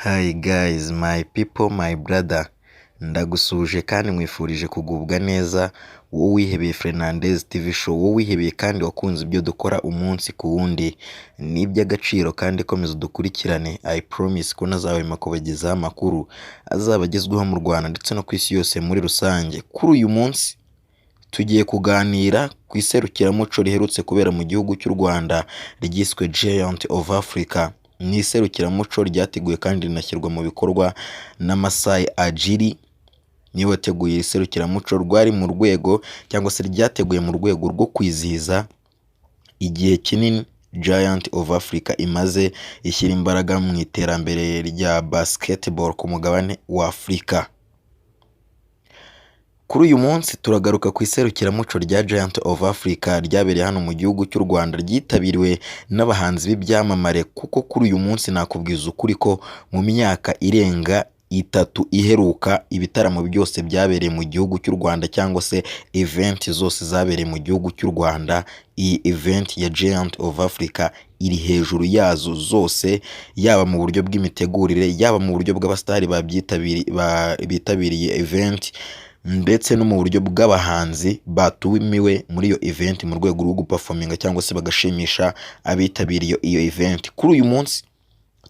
Hi guys, my people, my brother. Ndagusuje kandi mwifurije kugubwa neza. Wowe wihebeye Fernandez TV show, wowe wihebeye kandi wakunze ibyo dukora umunsi ku wundi. Ni iby'agaciro kandi komeza udukurikirane. I promise ko ntazahwema kubagezaho amakuru azaba agezweho mu Rwanda ndetse no ku isi yose muri rusange. Kuri uyu munsi tugiye kuganira ku iserukiramuco riherutse kubera mu gihugu cy'u Rwanda ryiswe Giant of Africa. Ni iserukiramuco ryateguwe kandi rinashyirwa mu bikorwa na Masai Ajiri. Niwe wateguye iri serukiramuco, rwari mu rwego cyangwa se ryateguye mu rwego rwo kwizihiza igihe kinini Giant of Africa imaze ishyira imbaraga mu iterambere rya basketball ku mugabane wa Afurika. Kuri uyu munsi turagaruka ku iserukiramuco rya Giant of Africa ryabereye hano mu gihugu cy'u Rwanda, ryitabiriwe n'abahanzi b'ibyamamare, kuko kuri uyu munsi nakubwiza ukuri ko mu myaka irenga 3 iheruka ibitaramo byose byabereye mu gihugu cy'u Rwanda cyangwa se event zose zabereye mu gihugu cy'u Rwanda, iyi event ya Giant of Africa iri hejuru yazo zose, yaba mu buryo bw'imitegurire, yaba mu buryo bw'abastari bitabiriye event, ndetse no mu buryo bw'abahanzi batumiwe muri iyo event mu rwego rwo guperforminga cyangwa se bagashimisha abitabiriye iyo event. Kuri uyu munsi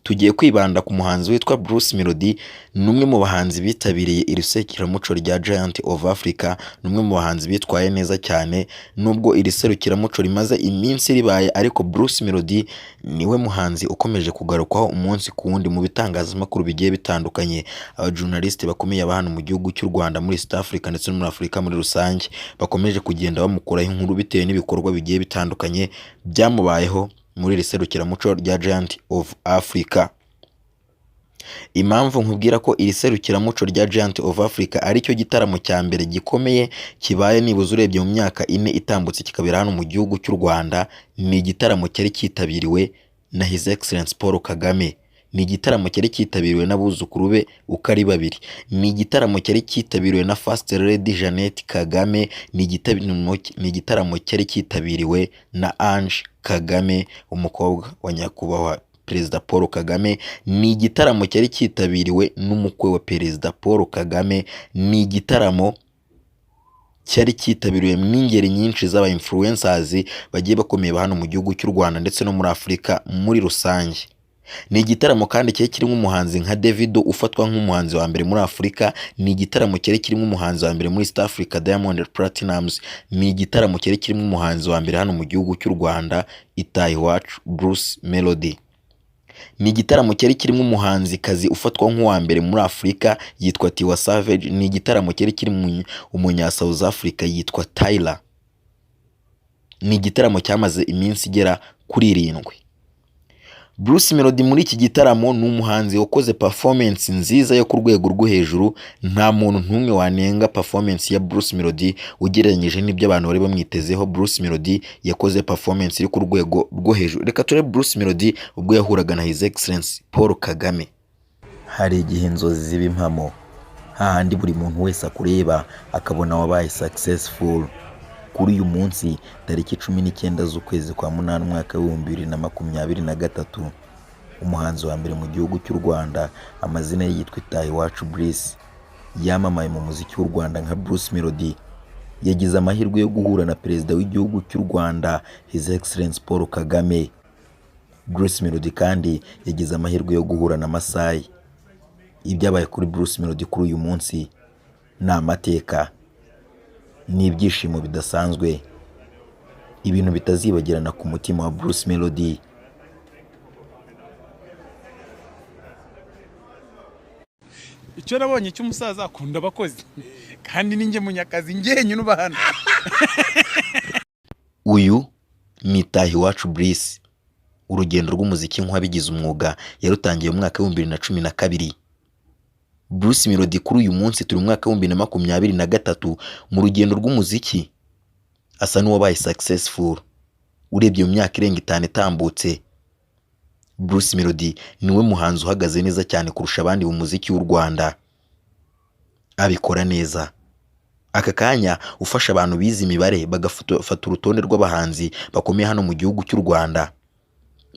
tugiye kwibanda ku muhanzi witwa Bruce Melody, numwe mu bahanzi bitabiriye iri serukiramuco rya Giant of Africa, numwe mu bahanzi bitwaye neza cyane. Nubwo iri serukiramuco rimaze iminsi ribaye, ariko Bruce Melody niwe muhanzi ukomeje kugarukwaho umunsi ku wundi mu bitangazamakuru bigiye bitandukanye. Abajournaliste bakomeye hano mu gihugu cy'u Rwanda, muri East Africa ndetse no muri Afurika muri rusange bakomeje kugenda bamukuraho inkuru bitewe n'ibikorwa bigiye bitandukanye byamubayeho muri iri serukiramuco rya Giant of Africa. Impamvu nkubwira ko iri serukiramuco rya Giant of Africa ari cyo gitaramo cya mbere gikomeye kibaye nibuze urebye mu myaka 4 itambutse kikabera hano mu gihugu cy'u Rwanda, ni igitaramo cyari cyitabiriwe na His Excellence Paul Kagame. Ni igitaramo cyari cyitabiriwe n'abuzukuru be uko ari 2. Ni igitaramo cyari cyitabiriwe na First Lady Jeannette Kagame. Ni igitaramo cyari cyitabiriwe na Ange Kagame, umukobwa wa nyakubahwa Perezida Paul Kagame. Ni igitaramo cyari cyitabiriwe n'umukwe wa Perezida Paul Kagame. Ni igitaramo cyari cyitabiriwe n'ingeri nyinshi z'aba influencers bagiye bakomeye hano mu gihugu cy'u Rwanda ndetse no muri Afurika muri rusange. Ni igitaramo kandi cyari kirimo umuhanzi nka Davido ufatwa nk'umuhanzi wa mbere muri Afurika. Ni igitaramo cyari kirimo umuhanzi wa mbere muri East Africa Diamond Platnumz. Ni igitaramo cyari kirimo umuhanzi wa mbere hano mu gihugu cy'u Rwanda Itahiwacu Bruce Melody. Ni igitaramo cyari kirimo umuhanzi kazi ufatwa nk'uwa mbere muri Afurika yitwa Tiwa Savage. Ni igitaramo cyari kirimo umunya South Africa yitwa Tyler. Ni igitaramo cyamaze iminsi igera kuri 7. Bruce Melody muri iki gitaramo ni umuhanzi wakoze performance nziza yo ku rwego rwo hejuru. Nta muntu ntumwe wanenga performance ya Bruce Melody ugereranyije n'ibyo abantu bari bamwitezeho. Bruce Melody yakoze performance iri ku rwego rwo hejuru. Reka turebe Bruce Melody ubwo yahuraga na His Excellence Paul Kagame. Hari igihe inzozi ziba impamo, hahandi buri muntu wese akureba akabona wabaye successful. Kuri uyu munsi tariki 19 z'ukwezi kwa munani umwaka wa 2023, umuhanzi wa mbere mu gihugu cy'u Rwanda, amazina ye yitwa Itahiwacu Bruce, yamamaye mu muziki w'u Rwanda nka Bruce Melody, yagize amahirwe yo guhura na perezida w'igihugu cy'u Rwanda His Excellence Paul Kagame. Bruce Melody kandi yagize amahirwe yo guhura na Masai. Ibyabaye kuri Bruce Melody kuri uyu munsi ni amateka, ni ibyishimo bidasanzwe, ibintu bitazibagirana ku mutima wa Bruce Melody. Icyo nabonye cy'umusaza akunda abakozi kandi ninjye munyakazi ngenye n'ubahana. Uyu ni Itahiwacu Bruce. Urugendo rw'umuziki nk'abigize umwuga yarutangiye mu mwaka wa 2012. Bruce Melody kuri uyu munsi turi mu mwaka wa 2023 mu rugendo rw'umuziki asa n'uwabaye successful. Urebye mu myaka irenga 5 itambutse, Bruce Melody niwe muhanzi uhagaze neza cyane kurusha abandi mu muziki w'u Rwanda. Abikora neza. Aka kanya ufasha abantu bize imibare bagafata urutonde rw'abahanzi bakomeye hano mu gihugu cy'u Rwanda,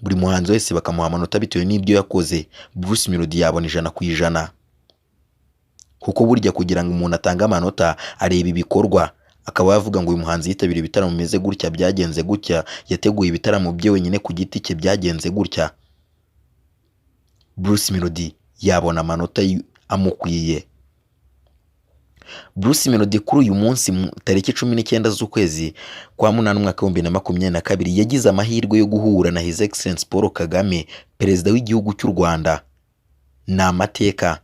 buri muhanzi wese bakamuha amanota bitewe n'ibyo yakoze, Bruce Melody yabona 100%. Kuko burya kugira ngo umuntu atange amanota areba ibikorwa, akaba yavuga ngo uyu muhanzi yitabiriye ibitaramo bimeze gutya, byagenze gutya, yateguye ibitaramo bye wenyine ku giti cye, byagenze gutya, Bruce Melody yabona amanota amukwiye. Bruce Melody kuri uyu munsi tariki 19 z'ukwezi kwa munani umwaka wa 2022 yagize amahirwe yo guhura na His Excellence Paul Kagame, perezida w'igihugu cy'u Rwanda. Ni amateka,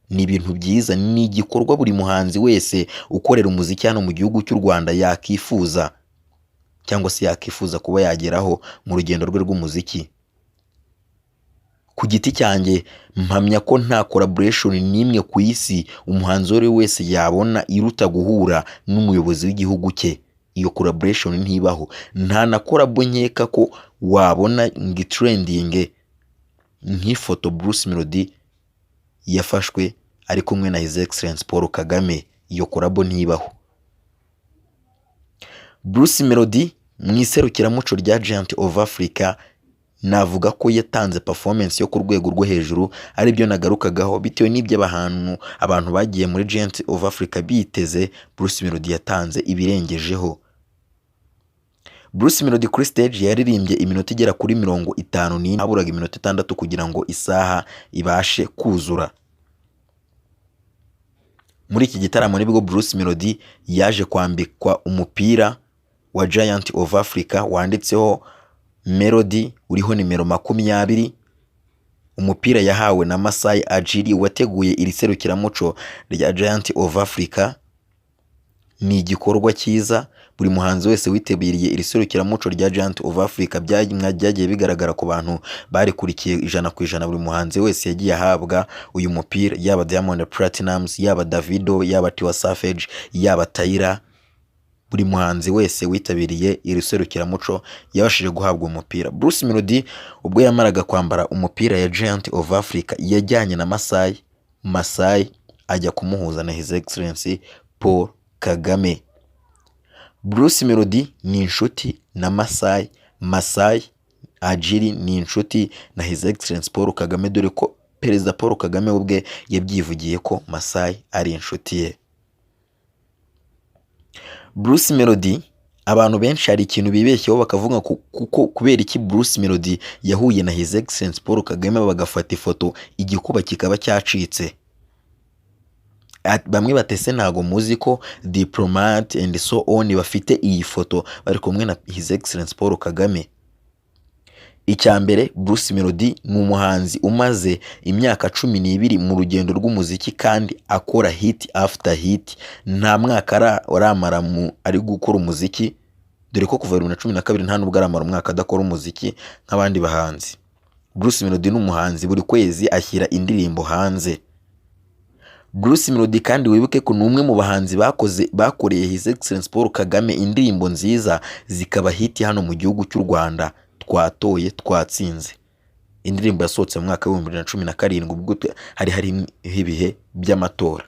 ni ibintu byiza, ni igikorwa buri muhanzi wese ukorera umuziki hano mu gihugu cy'u Rwanda yakifuza, cyangwa se yakifuza kuba yageraho mu rugendo rwe rw'umuziki. Ku giti cyanjye mpamya ko nta collaboration n'imwe ku isi umuhanzi wese yabona iruta guhura n'umuyobozi w'igihugu cye. Iyo collaboration ntibaho, nta na collabo nkeka ko wabona ngo trending nk'ifoto Bruce Melody yafashwe ari kumwe na His Excellence Paul Kagame. Iyo collabo ntibaho. Bruce Melody mu iserukiramuco rya Giant of Africa navuga ko yatanze performance yo ku rwego rwo hejuru, ari byo nagarukagaho bitewe n'ibyo abantu bagiye muri Giant of Africa biteze. Bruce Melody yatanze ibirengejeho. Bruce Melody kuri stage yaririmbye iminota igera kuri 50, haburaga iminota 6 kugira ngo isaha ibashe kuzura. Muri iki gitaramo nibwo Bruce Melody yaje kwambikwa umupira wa Giant of Africa wanditseho melodie, uriho nimero 20. Umupira yahawe na Masai Ajiri wateguye iri serukiramuco rya Giant of Africa. Ni igikorwa cyiza, buri muhanzi wese witabiriye iri serukiramuco rya Giant of Africa byagiye bigaragara ku bantu barikurikiye 100%. Buri muhanzi wese yagiye ahabwa uyu mupira, yaba Diamond Platnumz, yaba Davido, yaba Tiwa Savage, yaba Tyra. Buri muhanzi wese witabiriye iri serukiramuco yabashije guhabwa umupira. Bruce Melody ubwo yamaraga kwambara umupira ya Giant of Africa yajyanye na Masai ajya kumuhuza na His Excellency Paul Kagame. Bruce Melody ni inshuti na Masai Ajiri ni inshuti na His Excellency Paul Kagame, dore ko Perezida Paul Kagame ubwe yabyivugiye ko Masai ari inshuti ye. Bruce Melody abantu benshi hari ikintu bibeshyeho bakavuga kuko kubera iki Bruce Melody yahuye na His Excellence Paul Kagame bagafata ifoto igikuba kikaba cyacitse. Bamwe batese ntago muzi ko diplomat and so on bafite iyi foto bari kumwe na His Excellence Paul Kagame. Icyambere, Bruce Melody ni umuhanzi umaze imyaka 12 mu rugendo rw'umuziki kandi akora hit after hit. Nta mwaka aramara ari gukora umuziki, dore ko kuva 2012 nta nubwo aramara umwaka adakora umuziki nk'abandi bahanzi. Bruce Melody ni umuhanzi buri kwezi ashyira indirimbo hanze. Bruce Melody kandi wibuke ko numwe mu bahanzi bakoreye His Excellence Paul Kagame indirimbo nziza zikaba hit hano mu gihugu cy'u Rwanda. Twatoye twatsinze, indirimbo yasohotse mu mwaka wa 2017 ubwo hari ibihe by'amatora.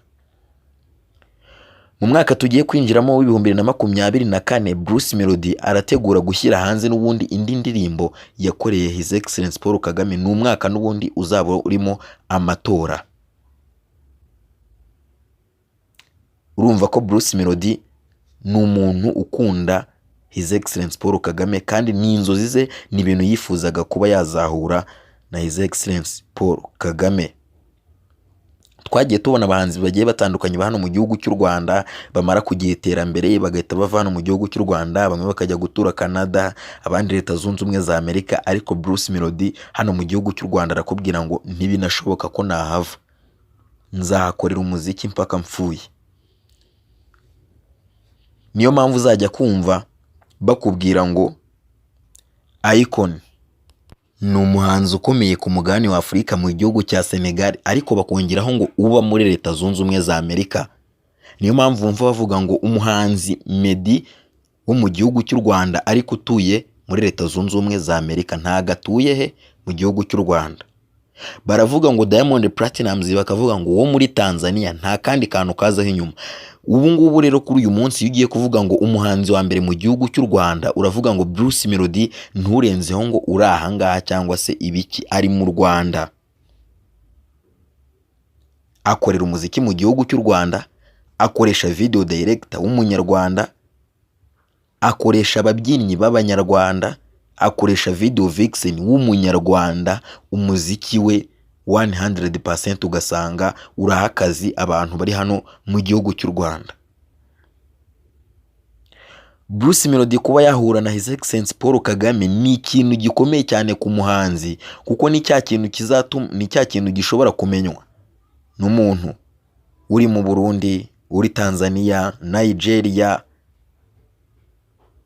Mu mwaka tugiye kwinjiramo w'2024 Bruce Melody arategura gushyira hanze n'ubundi indi ndirimbo yakoreye His Excellence Paul Kagame. Ni umwaka n'ubundi uzaba urimo amatora. Urumva ko Bruce Melody ni umuntu ukunda His Excellence Paul Kagame kandi n'inzozi ze ni ibintu yifuzaga kuba yazahura na His Excellence Paul Kagame. Twagiye tubona abahanzi bagiye batandukanye hano mu gihugu cy'u Rwanda bamara kugira iterambere bagahita bava hano mu gihugu cy'u Rwanda, bamwe bakajya gutura Canada, abandi Leta Zunze Ubumwe za Amerika, ariko Bruce Melody hano mu gihugu cy'u Rwanda arakubwira ngo ntibinashoboka ko nahava, nzahakorera umuziki mpaka mpfuye. Niyo mpamvu uzajya kumva bakubwira ngo Icon ni umuhanzi ukomeye ku mugabane wa Afurika mu gihugu cya Senegal, ariko bakongeraho ngo uba muri Leta Zunze Ubumwe za Amerika. Niyo mpamvu mva bavuga ngo umuhanzi Meddy wo mu gihugu cy'u Rwanda ariko utuye muri Leta Zunze Ubumwe za Amerika, ntago atuye he mu gihugu cy'u Rwanda. baravuga ngo Diamond Platnumz, bakavuga ngo uwo muri Tanzania nta kandi kantu kazaho inyuma. Ubu ngubu rero kuri uyu munsi iyo ugiye kuvuga ngo umuhanzi wa mbere mu gihugu cy'u Rwanda, uravuga ngo Bruce Melody, nturenzeho ngo uri aha ngaha cyangwa se ibiki, ari mu Rwanda, akorera umuziki mu gihugu cy'u Rwanda, akoresha video director w'umunyarwanda, akoresha ababyinnyi b'abanyarwanda, akoresha video vixen w'umunyarwanda. Umuziki we 100% ugasanga uraha akazi abantu bari hano mu gihugu cy'u Rwanda. Bruce Melody kuba yahura na His Excellency Paul Kagame ni ikintu gikomeye cyane ku muhanzi, kuko ni cya kintu gishobora kumenywa n'umuntu uri mu Burundi, uri Tanzania, Nigeria.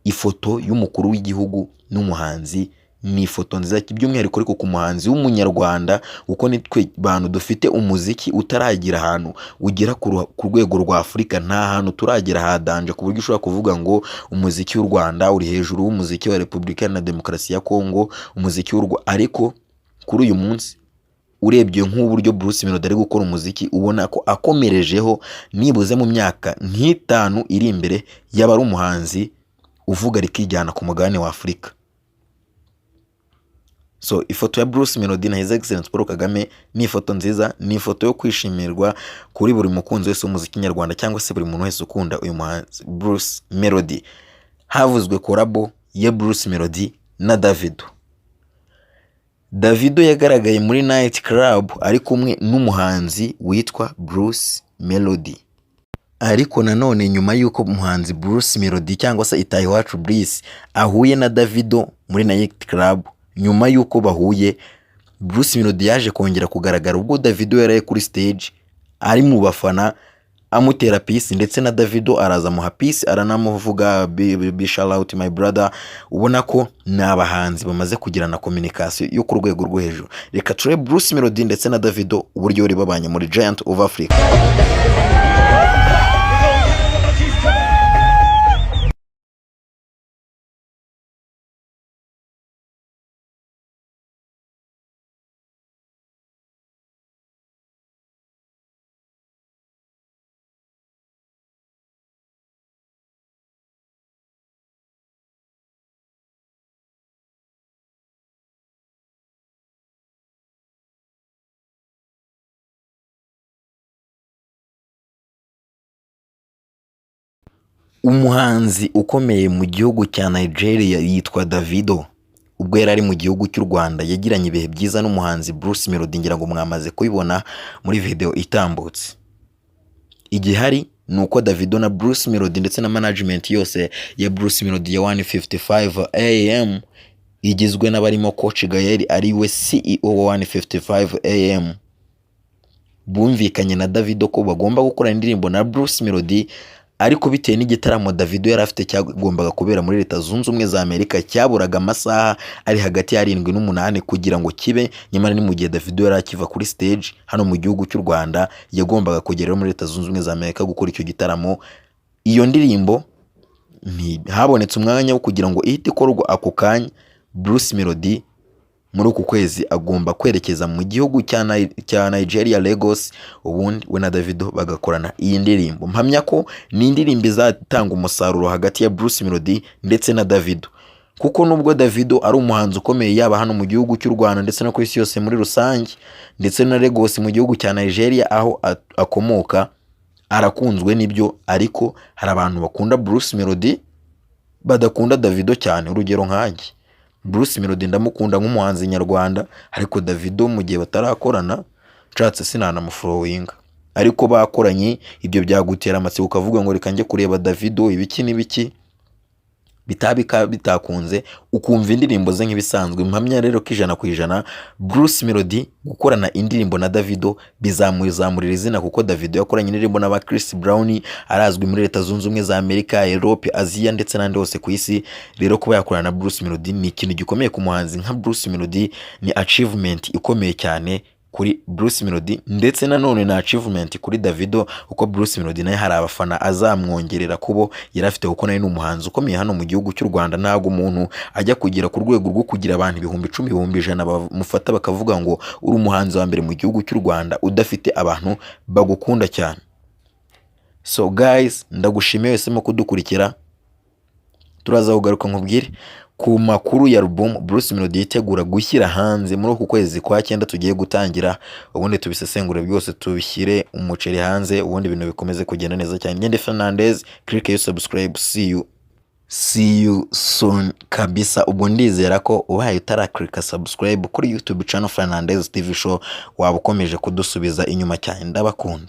Ifoto y'umukuru w'igihugu n'umuhanzi ni ifoto nziza by'umwihariko, ariko ku muhanzi w'umunyarwanda, uko nitwe bantu dufite umuziki utaragira ahantu ugera ku rwego rwa Afurika. Nta hantu turagera hadanje ku buryo ushobora kuvuga ngo umuziki w'u Rwanda uri hejuru w'umuziki wa Repubulika na Demokarasi ya Kongo, umuziki ariko kuri uyu munsi urebye nk'uburyo Bruce Melody ari gukora umuziki, ubona ko akomerejeho nibuze mu myaka nk'itanu iri imbere yaba ari umuhanzi uvuga rikijyana ku mugabane wa Afurika. So ifoto ya Bruce Melody na His Excellency Paul Kagame ni ifoto nziza, ni ifoto yo kwishimirwa kuri buri mukunzi wese w'umuziki nyarwanda, cyangwa se buri muntu wese ukunda uyu muhanzi Bruce Melody. Havuzwe korabo ya Bruce Melody na Davido. Davido yagaragaye muri night club ari kumwe n'umuhanzi witwa Bruce Melody. Ariko nanone nyuma y'uko umuhanzi Bruce Melody cyangwa se Itayiwacu Bruce ahuye na Davido muri night club, nyuma y'uko bahuye, Bruce Melody yaje kongera kugaragara ubwo Davido yari kuri stage ari mu bafana amutera peace, ndetse na Davido araza muha peace, aranamuvuga be shout out my brother. Ubona ko ni abahanzi bamaze kugirana communication yo ku rwego rwo hejuru. Reka turebe Bruce Melody ndetse na Davido uburyo bari babanye muri Giant of Africa. Umuhanzi ukomeye mu gihugu cya Nigeria yitwa Davido. Ubwo yari ari mu gihugu cy'u Rwanda yagiranye ibihe byiza n'umuhanzi Bruce Melody, ngira ngo mwamaze kubibona muri video itambutse. Igihari ni uko Davido na Bruce Melody ndetse na management yose ya Bruce Melody ya 155 AM igizwe n'abarimo Coach Gael ari we CEO wa 155 AM, bumvikanye na Davido ko bagomba gukora indirimbo na Bruce Melody, ariko bitewe n'igitaramo Davido yari afite cyagombaga kubera muri Leta Zunze Ubumwe za Amerika, cyaburaga amasaha ari hagati ya 7 n'8 kugira ngo kibe. Nyamara ni mu gihe Davido yari akiva kuri stage hano mu gihugu cy'u Rwanda, yagombaga kugera muri Leta Zunze Ubumwe za Amerika gukora icyo gitaramo. Iyo ndirimbo habonetse umwanya wo kugira ngo ihite ikorwa ako kanya. Bruce Melody muri uku kwezi agomba kwerekeza mu gihugu cya Nigeria, Lagos, ubundi we na Davido bagakorana iyi ndirimbo. Mpamya ko ni indirimbo izatanga umusaruro hagati ya Bruce Melody ndetse na Davido, kuko nubwo Davido ari umuhanzi ukomeye yaba hano mu gihugu cy'u Rwanda ndetse no ku isi yose muri rusange, ndetse na Lagos mu gihugu cya Nigeria aho akomoka, arakunzwe n'ibyo, ariko hari abantu bakunda Bruce Melody badakunda Davido cyane. Urugero nkanjye, Bruce Melody ndamukunda nk'umuhanzi nyarwanda, ariko Davido mu gihe batarakorana nshatse sinanamufollowinga. Ariko bakoranye ibyo byagutera amatsiko ukavuga ngo reka njye kureba Davido ibiki n'ibiki, bitakunze ukumva indirimbo ze nk'ibisanzwe. Mpamya rero ko 100% Bruce Melody gukorana indirimbo na Davido bizamuzamurira izina, kuko Davido yakoranye indirimbo n'aba Chris Brown, arazwi muri Leta Zunze Ubumwe za Amerika, Europe, Asia ndetse n'andi hose ku isi. Rero kuba yakorana na Bruce Melody ni ikintu gikomeye ku muhanzi nka Bruce Melody, ni achievement ikomeye cyane kuri Bruce Melody, ndetse nanone na achievement kuri Davido, uko Bruce Melody naye hari abafana azamwongerera kubo yari afite, kuko nawe ni umuhanzi ukomeye hano mu gihugu cy'u Rwanda. Ntabwo umuntu ajya kugira ku rwego rwo kugira abantu ibihumbi 10 ibihumbi 100 bamufata bakavuga ngo uri umuhanzi wa mbere mu gihugu cy'u Rwanda udafite abantu bagukunda cyane. So guys, ndagushimiye wese mu kudukurikira. Turaza kugaruka nkubwire ku makuru ya album Bruce Melody yitegura gushyira hanze muri uku kwezi kwa 9 tugiye gutangira, ubundi tubisesengure byose tubishyire umuceri hanze, ubundi ibintu bikomeze kugenda neza cyane. Ngende Fernandez, click you subscribe, see you soon kabisa. Ubwo ndizera ko ubaye utaraklicka subscribe kuri YouTube channel Fernandez TV show waba ukomeje kudusubiza inyuma cyane. Ndabakunda.